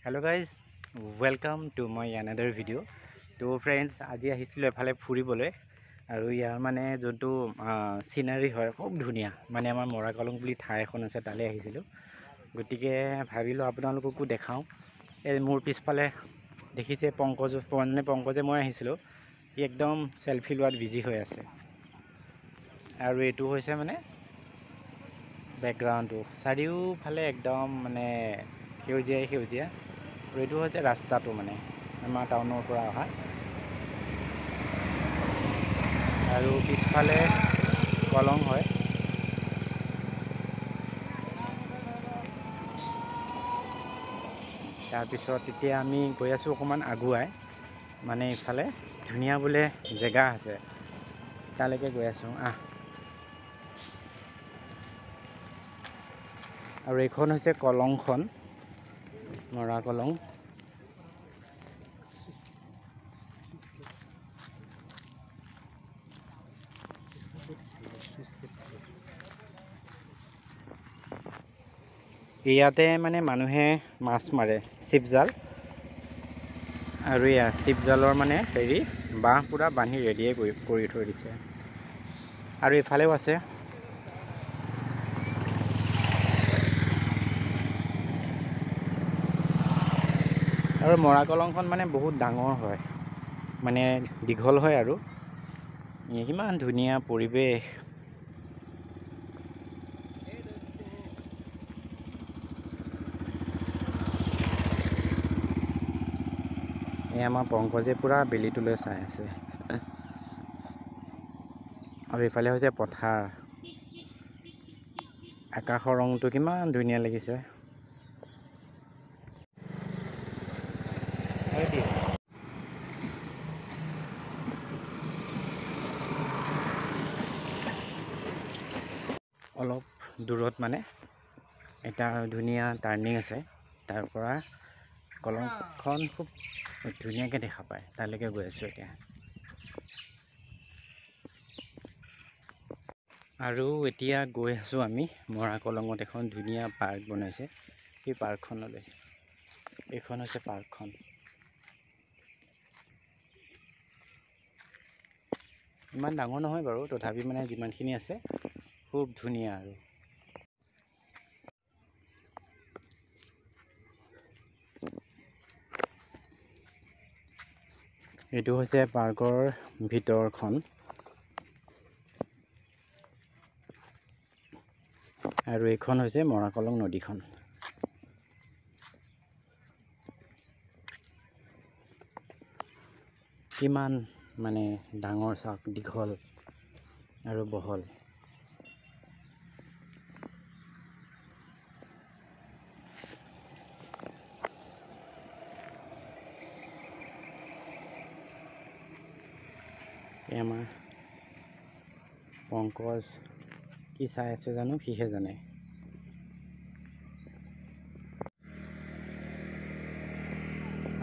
Hello guys, welcome to my another video. So friends, আজি আহিছিলো এফালে ফুৰিবলৈ আৰু ইয়াৰ মানে যোনটো সিনাৰি হয় খুব ধুনিয়া মানে আমাৰ মৰাকলং বুলি ঠাই এখন আছে তালে আহিছিলো গটিকে ভাবিলো আপোনালোককো দেখাও এই মোৰ পিছফালে দেখিছে পংকজে মই আহিছিলো ই একদম সেলফি লোৱাত বিজি হৈ আছে আৰু এটো হৈছে মানে ব্যাকগ্ৰাউণ্ডটো চাৰিওফালে একদম মানে সেউজিয়া এইটো হৈছে ৰাস্তাটো মানে আমাৰ টাউনৰ পৰা অহা আৰু পিছফালে কলং হয় তাৰ পিছত এতিয়া আমি গৈ আছো অকমান আগুৱাই মানে ইফালে ধুনিয়া বুলে জেগা আছে তালৈকে গৈ আছো আৰু এইখন হৈছে কলংখন মৰাকলং ইয়াতে মানে মানুহে মাছ মাৰে চিপজাল আৰু ইয়া চিপজালৰ মানে হেৰি বাহ পুৰা বান্ধি ৰেডি কৰি থৈ দিছে আৰু ইফালেও আছে আৰু মৰাকলংখন মানে বহুত ডাঙৰ হয় মানে দীঘল হয় আৰু ইমান ধুনিয়া পৰিবেশ এই আমাৰ পংকজে পুৰা বেলিটোলৈ চাই আছে আৰু ইফালে হৈছে পথাৰ আকাশৰ ৰংটো কিমান ধুনিয়া লাগিছে অলপ দূৰত মানে এটা ধুনিয়া টাৰ্নিং আছে তাৰ পৰা কলংখন খুব ধুনিয়াকে দেখা পায় তালৈকে গৈ আছো এতিয়া আৰু এতিয়া গৈ আছো আমি মৰাকলঙত এখন ধুনিয়া পাৰ্ক বনাইছে এই পাৰ্কখনলৈ এইখন হৈছে পাৰ্কখন ইমান ডাঙৰ নহয় বাৰু তথাপি মানে যিমানখিনি আছে খুব ধুনিয়া আৰু এইটো হৈছে পাৰ্কৰ ভিতৰখন আৰু এইখন হৈছে মৰাকলং নদীখন কিমান মানে ডাঙৰ চাক দীঘল আৰু বহল আমাৰ পংকজ কি চাই আছে জানো কিহে জানে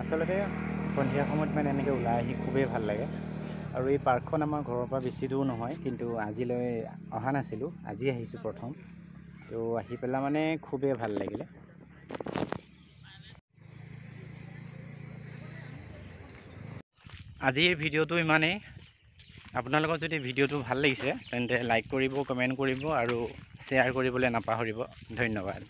আচলতে সন্ধিয়া সময়ত মানে এনেকৈ ওলাই আহি খুবেই ভাল লাগে আৰু এই পাৰ্কখন আমাৰ ঘৰৰ পৰা বেছি দূৰ নহয় কিন্তু আজিলৈ অহা নাছিলোঁ আজি আহিছোঁ প্ৰথম তো আহি পেলাই মানে খুবেই ভাল লাগিলে আজিৰ ভিডিঅ'টো ইমানেই আপোনালোকৰ যদি ভিডিঅ'টো ভাল লাগিছে তেন্তে লাইক কৰিব কমেণ্ট কৰিব আৰু শ্বেয়াৰ কৰিবলৈ নাপাহৰিব ধন্যবাদ